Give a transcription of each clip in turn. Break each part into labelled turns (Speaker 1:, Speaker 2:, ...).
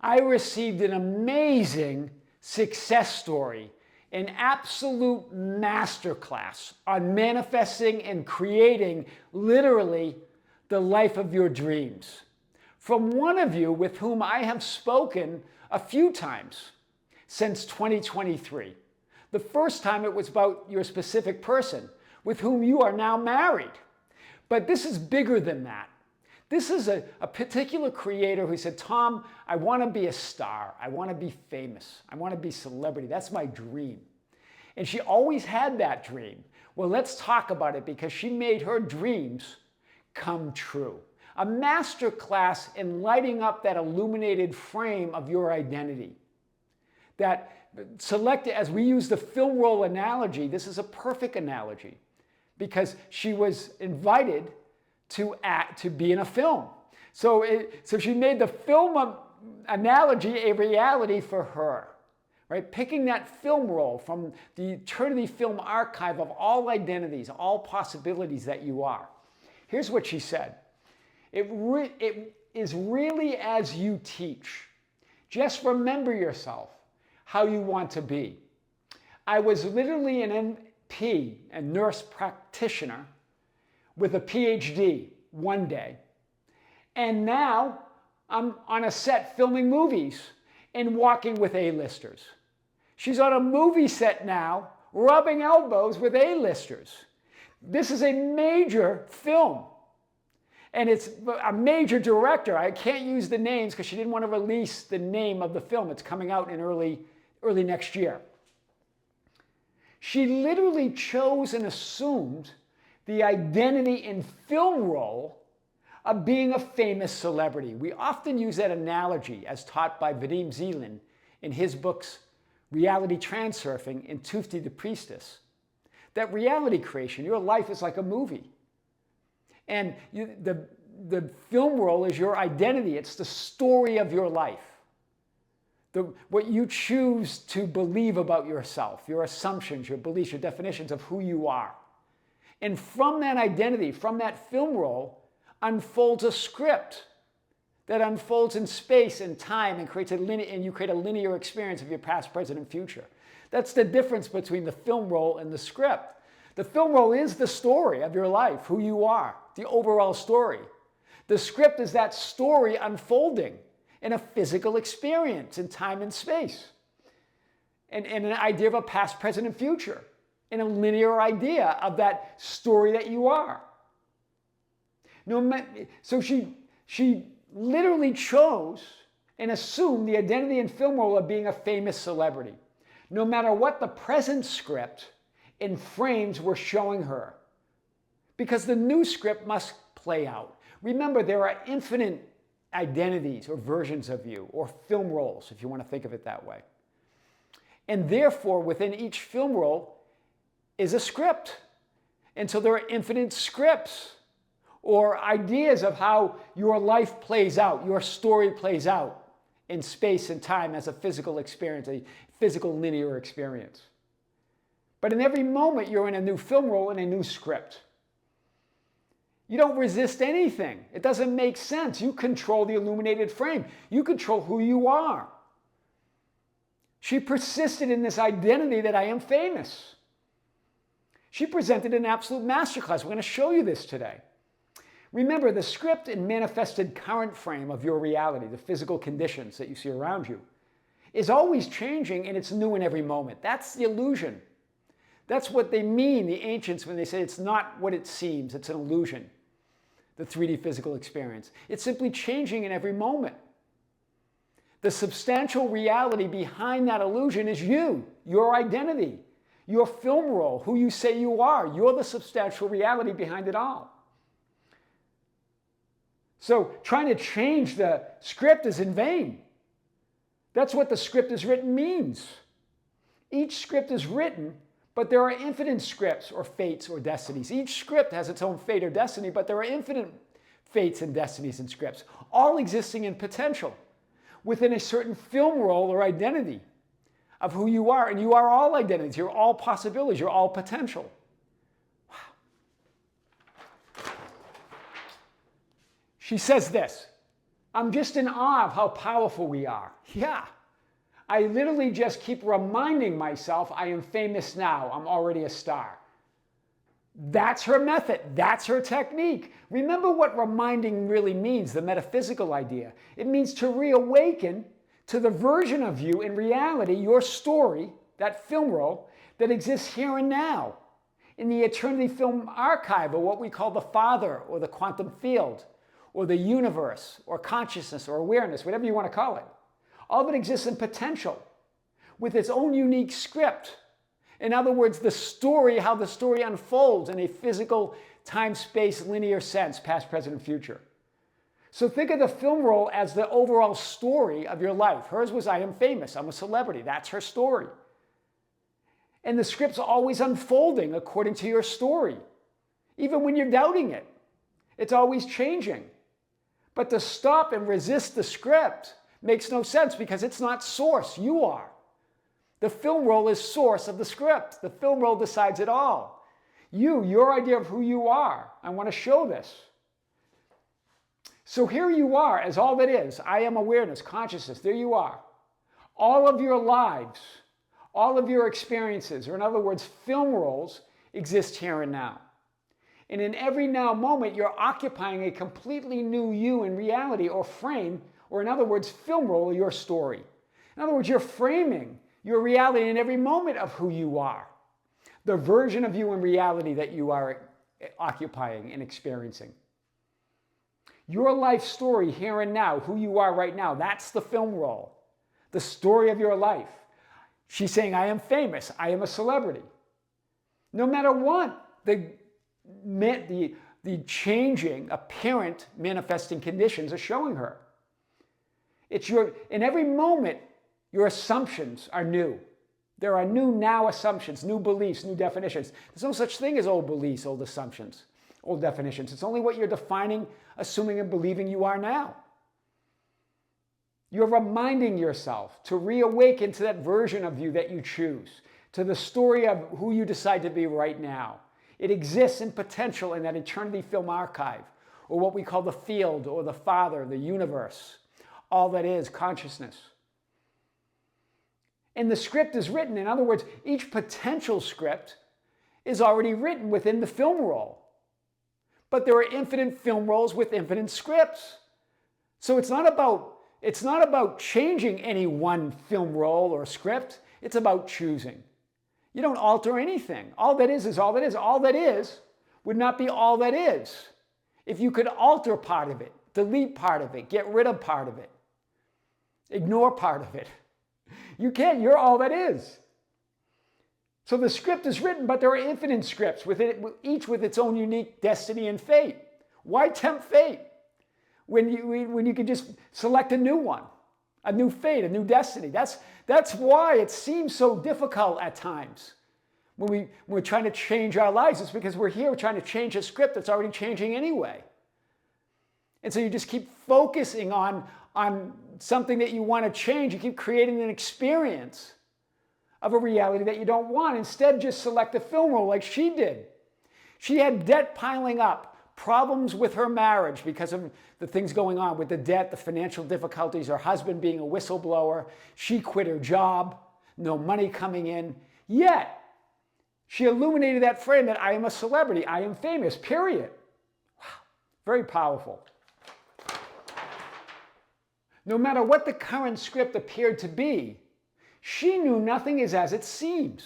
Speaker 1: I received an amazing success story, an absolute masterclass on manifesting and creating literally the life of your dreams from one of you with whom I have spoken a few times since 2023. The first time it was about your specific person with whom you are now married. But this is bigger than that. This is a particular creator who said, Tom, I want to be a star. I want to be famous. I want to be celebrity. That's my dream. And she always had that dream. Well, let's talk about it because she made her dreams come true. A master class in lighting up that illuminated frame of your identity. That selected, as we use the film roll analogy, this is a perfect analogy because she was invited to be in a film. So she made the film analogy a reality for her, right? Picking that film roll from the Eternity Film Archive of all identities, all possibilities that you are. Here's what she said. It is really as you teach. Just remember yourself, how you want to be. I was literally an NP, a nurse practitioner, with a PhD one day. And now I'm on a set filming movies and walking with A-listers. She's on a movie set now, rubbing elbows with A-listers. This is a major film. And it's a major director. I can't use the names because she didn't want to release the name of the film. It's coming out in early next year. She literally chose and assumed the identity and film role of being a famous celebrity. We often use that analogy as taught by Vadim Zeland in his books Reality Transurfing and Tufti the Priestess. That reality creation, your life is like a movie. And the film role is your identity. It's the story of your life. What you choose to believe about yourself, your assumptions, your beliefs, your definitions of who you are. And from that identity, from that film role, unfolds a script that unfolds in space and time and you create a linear experience of your past, present, and future. That's the difference between the film role and the script. The film role is the story of your life, who you are, the overall story. The script is that story unfolding in a physical experience in time and space. And an idea of a past, present, and future. In a linear idea of that story that you are. So she literally chose and assumed the identity and film role of being a famous celebrity. No matter what the present script and frames were showing her. Because the new script must play out. Remember, there are infinite identities or versions of you, or film roles, if you want to think of it that way. And therefore, within each film role is a script. And so there are infinite scripts or ideas of how your life plays out, your story plays out in space and time as a physical experience, a physical linear experience. But in every moment, you're in a new film role and a new script. You don't resist anything. It doesn't make sense. You control the illuminated frame. You control who you are. She persisted in this identity that I am famous. She presented an absolute masterclass. We're going to show you this today. Remember, the script and manifested current frame of your reality, the physical conditions that you see around you, is always changing and it's new in every moment. That's the illusion. That's what they mean, the ancients, when they say it's not what it seems, it's an illusion, the 3D physical experience. It's simply changing in every moment. The substantial reality behind that illusion is you, your identity, your film role, who you say you are. You're the substantial reality behind it all. So trying to change the script is in vain. That's what the script is written means. Each script is written, but there are infinite scripts or fates or destinies. Each script has its own fate or destiny, but there are infinite fates and destinies and scripts, all existing in potential within a certain film role or identity of who you are. And you are all identities. You're all possibilities. You're all potential. Wow. She says this. I'm just in awe of how powerful we are. Yeah. I literally just keep reminding myself I am famous now. I'm already a star. That's her method. That's her technique. Remember what reminding really means, the metaphysical idea. It means to reawaken to the version of you in reality, your story, that film roll, that exists here and now in the eternity film archive, or what we call the Father, or the quantum field, or the universe, or consciousness, or awareness, whatever you want to call it. All of it exists in potential with its own unique script. In other words, the story, how the story unfolds in a physical time-space linear sense, past, present, and future. So think of the film roll as the overall story of your life. Hers was, I am famous, I'm a celebrity. That's her story. And the script's always unfolding according to your story. Even when you're doubting it, it's always changing. But to stop and resist the script makes no sense because it's not source, you are. The film roll is source of the script. The film roll decides it all. Your idea of who you are. I want to show this. So here you are as all that is. I am awareness, consciousness. There you are. All of your lives, all of your experiences, or in other words, film rolls, exist here and now. And in every now moment, you're occupying a completely new you in reality, or frame, or in other words, film roll your story. In other words, you're framing your reality in every moment of who you are. The version of you in reality that you are occupying and experiencing. Your life story here and now, who you are right now, that's the film roll. The story of your life. She's saying, I am famous. I am a celebrity. No matter what the changing, apparent manifesting conditions are showing her. In every moment, your assumptions are new. There are new now assumptions, new beliefs, new definitions. There's no such thing as old beliefs, old assumptions, old definitions. It's only what you're defining, assuming, and believing you are now. You're reminding yourself to reawaken to that version of you that you choose, to the story of who you decide to be right now. It exists in potential in that eternity film archive, or what we call the field, or the Father, the universe, all that is consciousness. And the script is written. In other words, each potential script is already written within the film roll. But there are infinite film rolls with infinite scripts. So it's not about changing any one film roll or script. It's about choosing. You don't alter anything. All that is all that is. All that is would not be all that is if you could alter part of it, delete part of it, get rid of part of it, ignore part of it. You can't. You're all that is. So the script is written, but there are infinite scripts, each with its own unique destiny and fate. Why tempt fate when you can just select a new one, a new fate, a new destiny? That's why it seems so difficult at times when we're trying to change our lives. It's because we're here trying to change a script that's already changing anyway. And so you just keep focusing on something that you want to change. You keep creating an experience of a reality that you don't want. Instead, just select a film roll like she did. She had debt piling up, problems with her marriage because of the things going on with the debt, the financial difficulties, her husband being a whistleblower. She quit her job, no money coming in. Yet, she illuminated that frame that I am a celebrity, I am famous, period. Wow, very powerful. No matter what the current script appeared to be, she knew nothing is as it seems.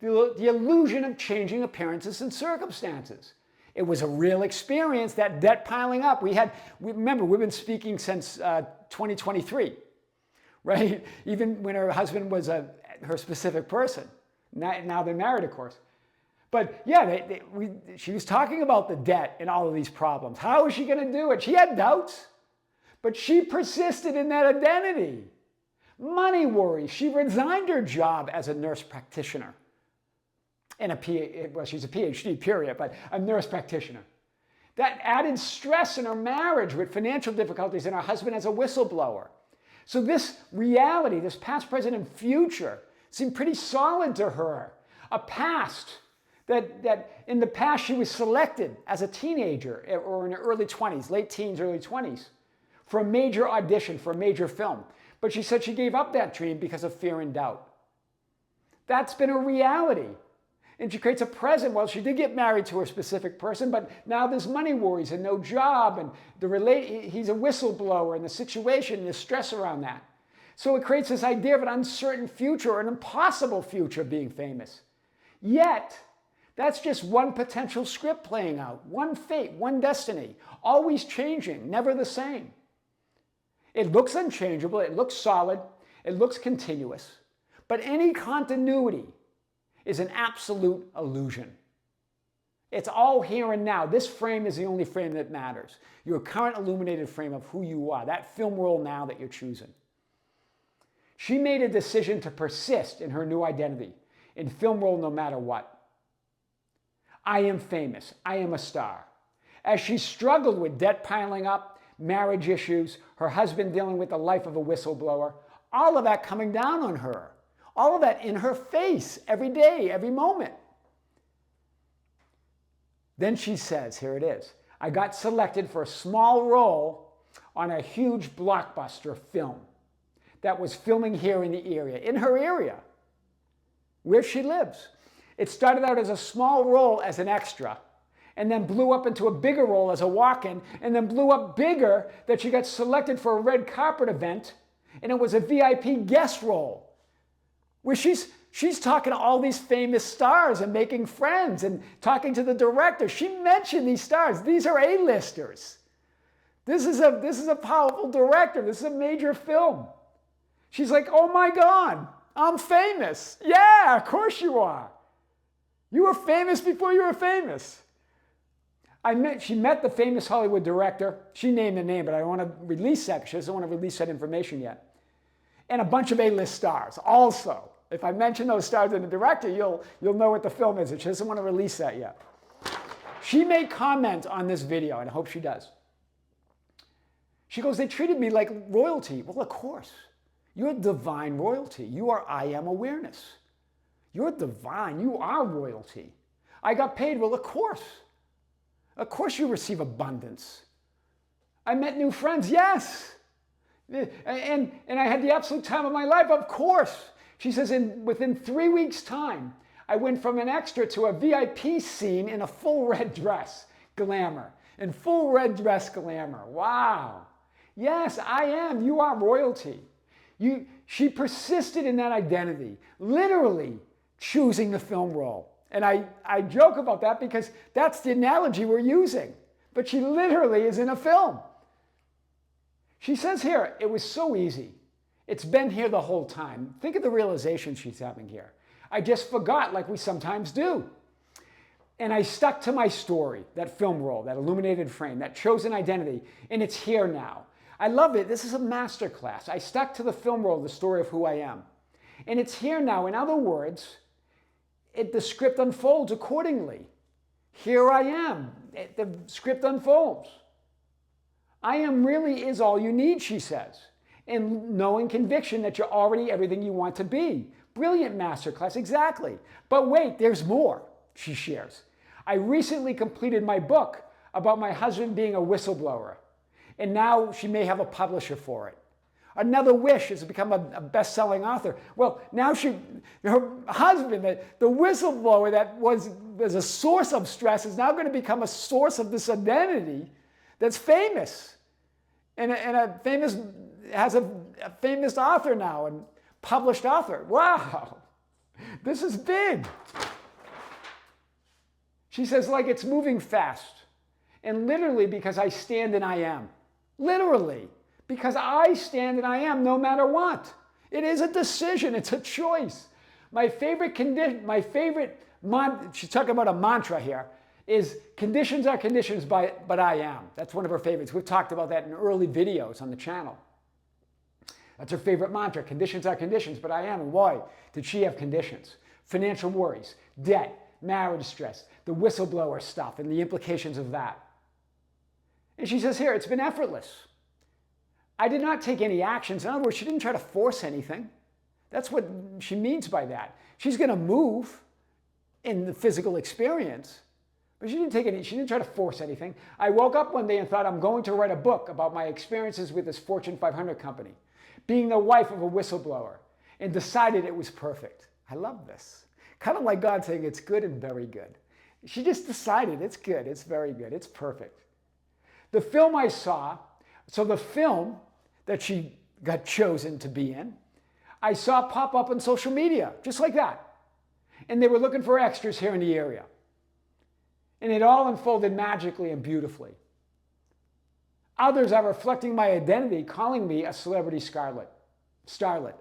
Speaker 1: The illusion of changing appearances and circumstances. It was a real experience, that debt piling up. Remember, we've been speaking since 2023, right? Even when her husband was her specific person. Now they're married, of course. But yeah, she was talking about the debt and all of these problems. How is she going to do it? She had doubts. But she persisted in that identity. Money worries. She resigned her job as a nurse practitioner. And she's a PhD, period, but a nurse practitioner. That added stress in her marriage with financial difficulties and her husband as a whistleblower. So this reality, this past, present, and future seemed pretty solid to her. A past that in the past she was selected as a teenager or in her early 20s, late teens, early 20s, for a major audition, for a major film. But she said she gave up that dream because of fear and doubt. That's been a reality. And she creates a present. Well, she did get married to a specific person, but now there's money worries and no job, and he's a whistleblower, and the situation, the stress around that. So it creates this idea of an uncertain future, or an impossible future being famous. Yet, that's just one potential script playing out, one fate, one destiny, always changing, never the same. It looks unchangeable, it looks solid, it looks continuous, but any continuity is an absolute illusion. It's all here and now. This frame is the only frame that matters. Your current illuminated frame of who you are, that film role now that you're choosing. She made a decision to persist in her new identity, in film role no matter what. I am famous. I am a star. As she struggled with debt piling up, marriage issues, her husband dealing with the life of a whistleblower, all of that coming down on her. All of that in her face, every day, every moment. Then she says, here it is, I got selected for a small role on a huge blockbuster film that was filming here in the area, in her area, where she lives. It started out as a small role as an extra, and then blew up into a bigger role as a walk-in, and then blew up bigger that she got selected for a red carpet event, and it was a VIP guest role, where she's talking to all these famous stars and making friends and talking to the director. She mentioned these stars. These are A-listers. This is a powerful director. This is a major film. She's like, oh my God, I'm famous. Yeah, of course you are. You were famous before you were famous. She met the famous Hollywood director. She named the name, but I don't want to release that because she doesn't want to release that information yet. And a bunch of A-list stars also. If I mention those stars and the director, you'll know what the film is. She doesn't want to release that yet. She made comment on this video, and I hope she does. She goes, they treated me like royalty. Well, of course. You're divine royalty. You are I am awareness. You're divine. You are royalty. I got paid. Well, of course. Of course you receive abundance. I met new friends. Yes. And I had the absolute time of my life. Of course. She says, within 3 weeks' time, I went from an extra to a VIP scene in a full red dress. Glamour. In full red dress glamour. Wow. Yes, I am. You are royalty. She persisted in that identity, literally choosing the film role. And I joke about that because that's the analogy we're using. But she literally is in a film. She says here, it was so easy. It's been here the whole time. Think of the realization she's having here. I just forgot like we sometimes do. And I stuck to my story, that film role, that illuminated frame, that chosen identity, and it's here now. I love it. This is a masterclass. I stuck to the film role, the story of who I am. And it's here now. In other words, the script unfolds accordingly. Here I am. The script unfolds. I am really is all you need, she says. And knowing conviction that you're already everything you want to be. Brilliant masterclass, exactly. But wait, there's more, she shares. I recently completed my book about my husband being a whistleblower. And now she may have a publisher for it. Another wish is to become a best-selling author. Well, now her husband, the whistleblower that was a source of stress, is now going to become a source of this identity that's famous. And has a famous author now, and published author. Wow, this is big. She says, like it's moving fast. And literally because I stand and I am. Literally. Because I stand and I am no matter what. It is a decision. It's a choice. My favorite condition, she's talking about a mantra here, is conditions are conditions, but I am. That's one of her favorites. We've talked about that in early videos on the channel. That's her favorite mantra. Conditions are conditions, but I am. And why did she have conditions? Financial worries, debt, marriage stress, the whistleblower stuff, and the implications of that. And she says here, it's been effortless. I did not take any actions. In other words, she didn't try to force anything. That's what she means by that. She's going to move in the physical experience, But she didn't try to force anything. I woke up one day and thought, I'm going to write a book about my experiences with this Fortune 500 company, being the wife of a whistleblower, and decided it was perfect. I love this. Kind of like God saying it's good and very good. She just decided it's good, it's very good, it's perfect. The film I saw, so the film that she got chosen to be in, I saw pop up on social media, just like that. And they were looking for extras here in the area. And it all unfolded magically and beautifully. Others are reflecting my identity, calling me a celebrity starlet. Starlet.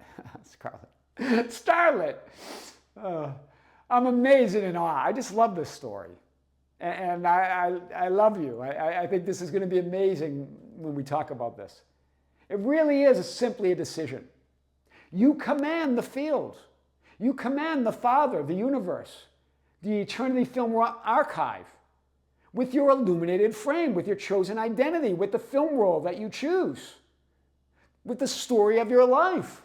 Speaker 1: I'm amazed and in awe. I just love this story. And I love you. I think this is going to be amazing when we talk about this. It really is simply a decision. You command the field. You command the Father, the universe, the Eternity Film Archive, with your illuminated frame, with your chosen identity, with the film role that you choose, with the story of your life.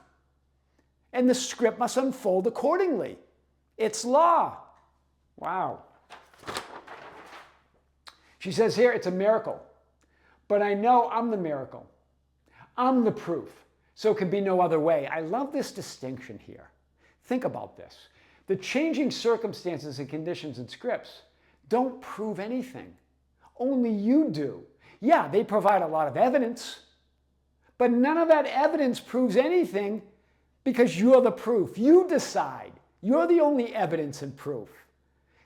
Speaker 1: And the script must unfold accordingly. It's law. Wow. She says here, it's a miracle. But I know I'm the miracle. I'm the proof. So it can be no other way. I love this distinction here. Think about this. The changing circumstances and conditions and scripts don't prove anything. Only you do. Yeah, they provide a lot of evidence, but none of that evidence proves anything because you're the proof. You decide. You're the only evidence and proof.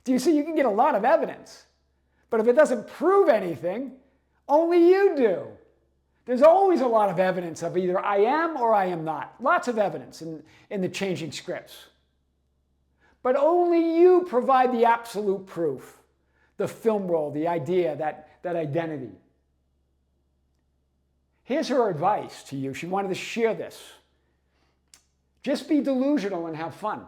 Speaker 1: Do you see? You can get a lot of evidence, but if it doesn't prove anything, only you do. There's always a lot of evidence of either I am or I am not. Lots of evidence in the changing scripts. But only you provide the absolute proof, the film role, the idea, that identity. Here's her advice to you. She wanted to share this. Just be delusional and have fun.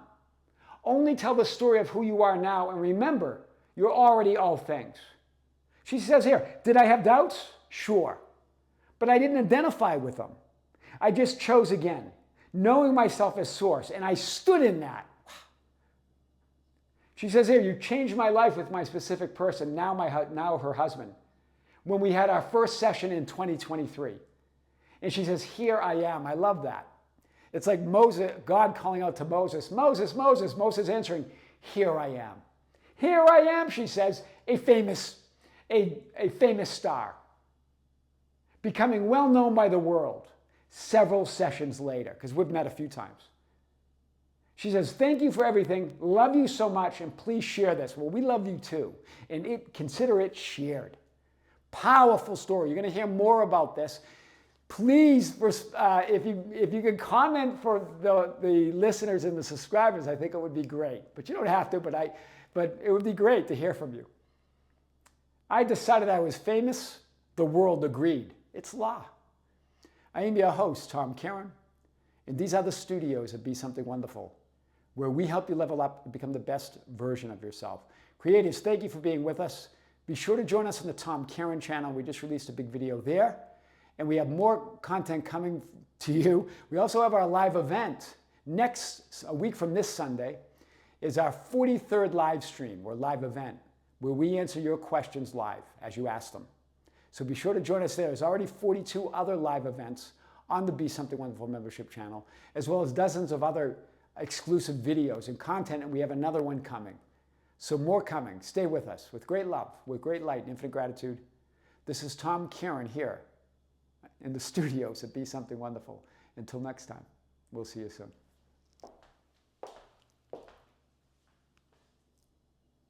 Speaker 1: Only tell the story of who you are now, and remember, you're already all things. She says here, did I have doubts? Sure. But I didn't identify with them. I just chose again, knowing myself as source, and I stood in that. She says here, you changed my life with my specific person, now her husband, when we had our first session in 2023. And she says, here I am. I love that. It's like Moses, God calling out to Moses, Moses, Moses, Moses answering, here I am. Here I am, she says, a famous star, becoming well known by the world several sessions later, because we've met a few times. She says, thank you for everything, love you so much, and please share this. Well, we love you too, and consider it shared. Powerful story. You're going to hear more about this. Please, if you could comment for the listeners and the subscribers, I think it would be great. But you don't have to, but it would be great to hear from you. I decided I was famous. The world agreed. It's law. I am your host, Tom Kearin, and these are the studios of Be Something Wonderful, where we help you level up and become the best version of yourself. Creatives, thank you for being with us. Be sure to join us on the Tom Kearin channel. We just released a big video there, and we have more content coming to you. We also have our live event. A week from this Sunday is our 43rd live stream or live event, where we answer your questions live as you ask them. So be sure to join us there. There's already 42 other live events on the Be Something Wonderful membership channel, as well as dozens of other exclusive videos and content, and we have another one coming. So more coming. Stay with us with great love, with great light and infinite gratitude. This is Tom Kearin here in the studios at Be Something Wonderful. Until next time, we'll see you soon.